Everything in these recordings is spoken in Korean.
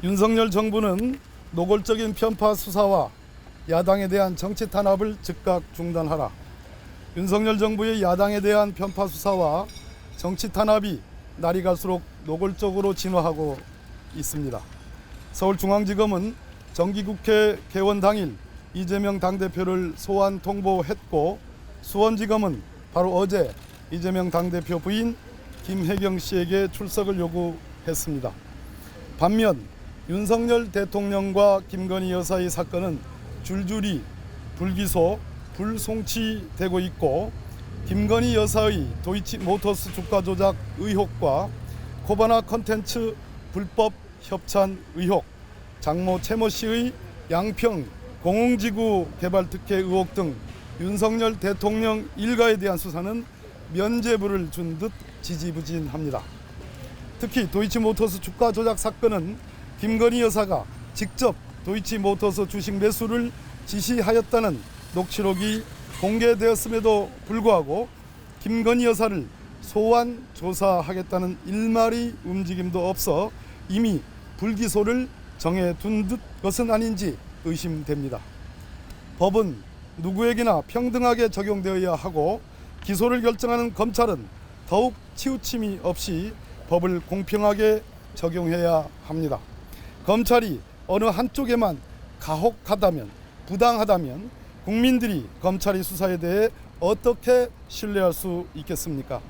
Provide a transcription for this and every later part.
윤석열 정부는 노골적인 편파 수사와 야당에 대한 정치 탄압을 즉각 중단하라. 윤석열 정부의 야당에 대한 편파 수사와 정치 탄압이 날이 갈수록 노골적으로 진화하고 있습니다. 서울중앙지검은 정기국회 개원 당일 이재명 당대표를 소환 통보했고, 수원지검은 바로 어제 이재명 당대표 부인 김혜경 씨에게 출석을 요구했습니다. 반면 윤석열 대통령과 김건희 여사의 사건은 줄줄이 불기소, 불송치되고 있고, 김건희 여사의 도이치모터스 주가 조작 의혹과 코바나 컨텐츠 불법 협찬 의혹, 장모 최모 씨의 양평 공흥지구 개발 특혜 의혹 등 윤석열 대통령 일가에 대한 수사는 면죄부를 준 듯 지지부진합니다. 특히 도이치모터스 주가 조작 사건은 김건희 여사가 직접 도이치모터스 주식 매수를 지시하였다는 녹취록이 공개되었음에도 불구하고 김건희 여사를 소환 조사하겠다는 일말의 움직임도 없어 이미 불기소를 정해둔 듯 것은 아닌지 의심됩니다. 법은 누구에게나 평등하게 적용되어야 하고, 기소를 결정하는 검찰은 더욱 치우침이 없이 법을 공평하게 적용해야 합니다. 검찰이 어느 한쪽에만 가혹하다면, 부당하다면 국민들이 검찰의 수사에 대해 어떻게 신뢰할 수 있겠습니까?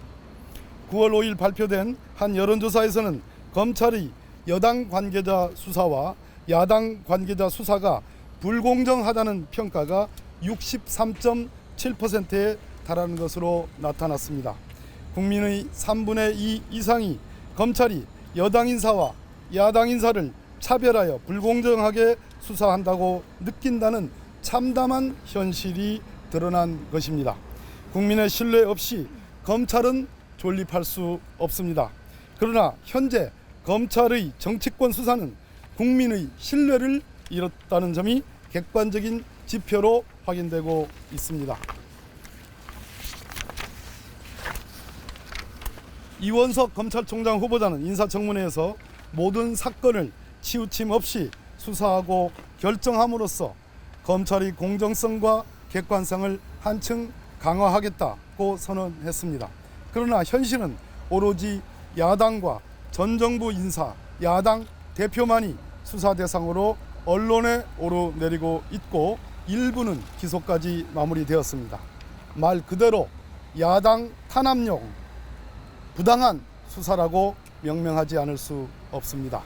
9월 5일 발표된 한 여론조사에서는 검찰의 여당 관계자 수사와 야당 관계자 수사가 불공정하다는 평가가 63.7%에 달하는 것으로 나타났습니다. 국민의 3분의 2 이상이 검찰이 여당 인사와 야당 인사를 차별하여 불공정하게 수사한다고 느낀다는 참담한 현실이 드러난 것입니다. 국민의 신뢰 없이 검찰은 존립할 수 없습니다. 그러나 현재 검찰의 정치권 수사는 국민의 신뢰를 잃었다는 점이 객관적인 지표로 확인되고 있습니다. 이원석 검찰총장 후보자는 인사청문회에서 모든 사건을 치우침 없이 수사하고 결정함으로써 검찰의 공정성과 객관성을 한층 강화하겠다고 선언했습니다. 그러나 현실은 오로지 야당과 전 정부 인사, 야당 대표만이 수사 대상으로 언론에 오르내리고 있고, 일부는 기소까지 마무리되었습니다. 말 그대로 야당 탄압용 부당한 수사라고 명명하지 않을 수 없습니다.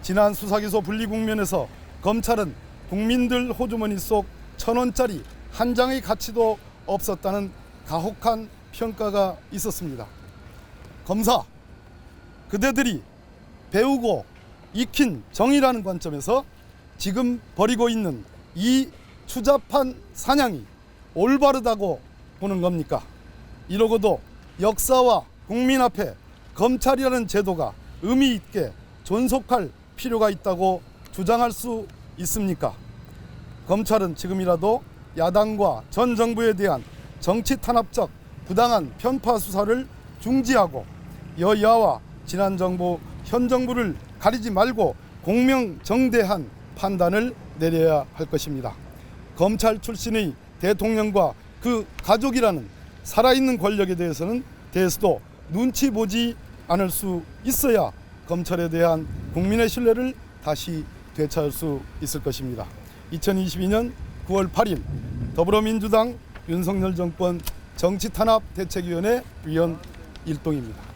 지난 수사기소 분리 국면에서 검찰은 국민들 호주머니 속 1,000원짜리 한 장의 가치도 없었다는 가혹한 평가가 있었습니다. 검사, 그대들이 배우고 익힌 정의라는 관점에서 지금 벌이고 있는 이 추잡한 사냥이 올바르다고 보는 겁니까? 이러고도 역사와 국민 앞에 검찰이라는 제도가 의미 있게 존속할 필요가 있다고 주장할 수 있습니까? 검찰은 지금이라도 야당과 전 정부에 대한 정치 탄압적 부당한 편파 수사를 중지하고, 여야와 지난 정부, 현 정부를 가리지 말고 공명정대한 판단을 내려야 할 것입니다. 검찰 출신의 대통령과 그 가족이라는 살아있는 권력에 대해서도 눈치 보지 않을 수 있어야 검찰에 대한 국민의 신뢰를 다시 되찾을 수 있을 것입니다. 2022년 9월 8일 더불어민주당 윤석열 정권 정치탄압대책위원회 위원 일동입니다.